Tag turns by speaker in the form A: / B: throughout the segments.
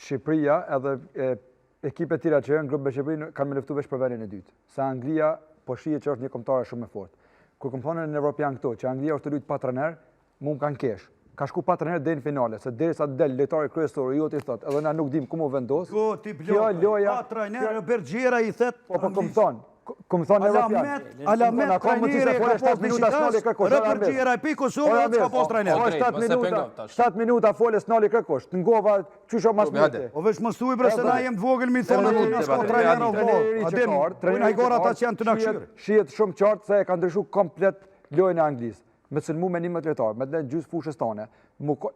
A: Shqipëria edhe ekipet tjera që janë grupë me Shqipërinë kanë me luftu veç për vendin e dytë. Se Anglia po shihet që është një kombëtare shumë e fortë. Kur kam thonë në Evropian këto, që Anglia është të luajë pa trener, mu më kanë kesh. Ka shku pa trener deri në finale, se derisa të del lojtari kryesor i jotë i thotë, edhe na nuk dim ku mu vendos.
B: Kjo loja, pa trener Bergjera i thet.
A: Po kom thonë Evropian.
B: Alamet trajneri ka pas Beşiktaş, Bergjera i pi Kosovë, ka pas trener.
A: 7 minuta fole Snali Kërkosh, të ngova çysho mas mite.
B: O veç mos thuaj bre se na jem të vogël mi thonë na s'ka trener apo. Trajneri ai gora ata që janë të na kshir.
A: Shihet shumë qartë se e kanë ndryshuar komplet lojën e Anglisë. Me cëlmu me 11 lojtar, me gjysmë fushës tane.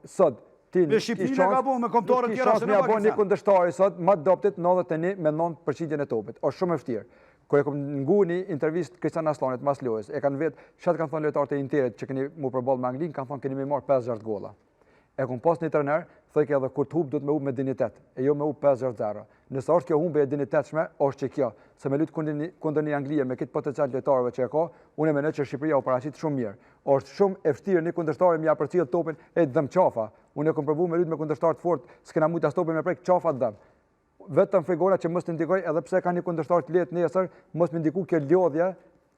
A: Sot ti
B: me Shqipërinë ka bëu me kombëtarët tjerë se
A: ne bëni një kundërshtari sot më adoptet 91 me 9% e topit. Është shumë e vështirë. Kur e kam nguni intervistë Kristian Aslanit mas lojës, e kanë vetë çfarë kanë thënë lojtarët e Interit që keni mu përballë me Anglinë, kanë thënë keni më marr 5-6 golla. E kam pas një trener, thëjke edhe kur të hub duhet me hub me dignitet, e jo me hub 5-0. Nëse është kjo humbje e dignitetshme, është që kjo, se me lutë kundër një Anglie me këtë potencial lojtarëve që e ka, unë mendoj që Shqipëria u paraqit shumë mirë. Është shumë e vështirë një kundërshtar më ja përcjell topin e dëm qafa. Unë e kam provuar me lutë me kundërshtar të fortë, s'kena mujt as topin me prek qafa dëm. Vetëm frigora që mos të ndikoj edhe pse ka një kundërshtar të lehtë nesër, mos më ndiku kjo lodhje,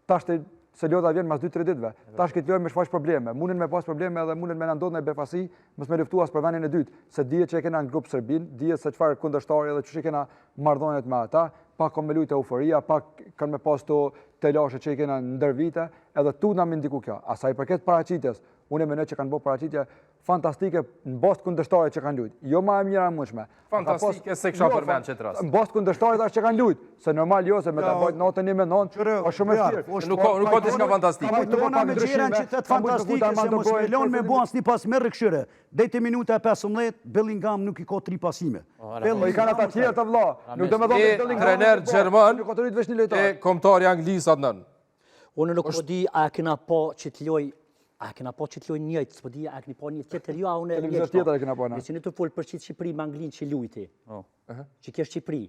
A: tash se lodha vjen mas 2-3 ditëve. Tash këtë lodhje më shfaq probleme. Mundin me pas probleme edhe mundin me na ndodh në befasi, mos më luftu as për vendin e dytë, se dihet që e kena në grup Serbin, dihet se çfarë kundërshtari edhe çuçi kena marrëdhëniet me ata, pa kam me lujtë euforia, pa kanë me pas të lashe që i kena ndër vite, edhe tu na më ndiku kjo. Asaj përket paraqitjes, unë mendoj që kanë bërë paraqitje fantastike në bazë kundërshtarit që kanë luajtur. Jo më e mira e mundshme.
C: Fantastike se kisha përmend çet rast.
A: Në bazë kundërshtarit që kanë luajtur, se normal jo se me ta bëjt natën 1-9, është shumë e vështirë.
C: Nuk ka diçka fantastike.
B: Tona me xherën që tet fantastike se mos e lën me buan asnjë pas merr këshire. Deri te minuta e 15 Bellingham nuk i ka 3 pasime.
A: Po i kanë ata të tjerë të vëlla. Nuk do të thonë Bellingham.
C: Trener gjerman.
A: Nuk autorit veç një lojtar.
C: E kombëtari anglisë Adnan.
D: Unë nuk po di a kena po që të loj a kena po që të lojë njëjtë, s'po di a keni po një tjetër jo, a unë e
A: njëjtë tjetër e kena po na.
D: Nëse ne të fol për Shqipëri me Anglinë që luajti. Që kjo Shqipëri.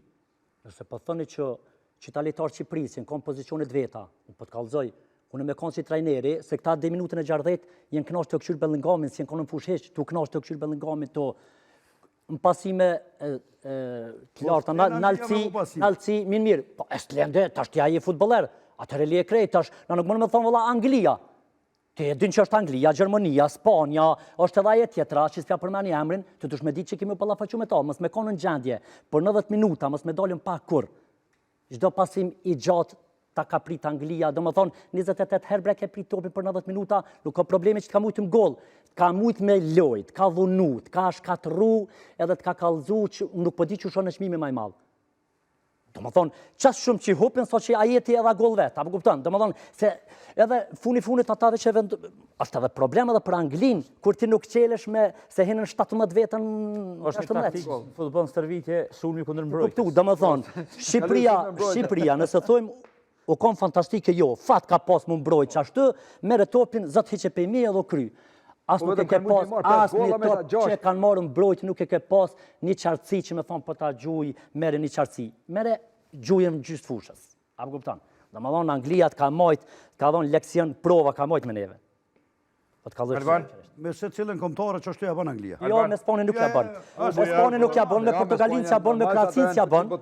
D: Nëse po thoni që ta lojtar Shqipërisë në kompozicione të veta, po të kallzoj, unë me kon si trajneri se këta deri minutën e 60 janë kënaqur të këshyr Bellingamin, si janë konë në fushë, tu kënaqur të këshyr Bellingamin to në pasime të larta, nalci, mirë, po Estlende, tash t'ja je futboller, atëre li e krejt, tash, na nuk mënë me thonë vëlla Anglia. Ti e din që është Anglia, Gjermania, Spanja, është edhe aje tjetra, që s'ka përmeni emrin, të dush me ditë që kemi pallafaqu me ta, mos me konë në gjendje, për 90 minuta, mos me dalën pa kur. Çdo pasim i gjatë ta ka prit Anglia, do më thonë, 28 herë bre ke prit topin për 90 minuta, nuk ka probleme që t'ka mujtë m'gol, t'ka mujtë me lojt, t'ka dhunu, t'ka shkatru, edhe t'ka kallzu që nuk po di që shonë çmimi më i madh. Do më thonë, qas shumë që hupin, so që ajeti edhe gol vetë, apo kupton? Do më thonë, se edhe funit atave që është edhe problem edhe për Anglinë, kur ti nuk qelesh me se hinën 17 vetën,
E: është një taktik, futboll stërvitje, sulmi kundër mbrojtjes.
D: Kuptu, do më thonë, Shqipëria, nëse thojmë, u kom fantastike jo, fat ka pas më mbrojt që ashtu, mere topin, zot hiqe pe mi edhe kry. As nuk e ke pas, as një top që kanë marrë mbrojt, nuk e ke pas një qartësi që me thonë për ta gjuj, mere një qartësi. Mere gjujëm gjysë fushës. Apo kuptan? Dhe më dhonë Anglia të ka mojt, ka dhonë leksion prova, ka mojt me neve.
B: Me se cilën kombëtare që ashtu ja bën Anglia.
D: Jo, me Spanjën nuk ja bën. Me Spanjën nuk ja bën, me Portugalinë që ja bën, me Kroacinë që ja bën.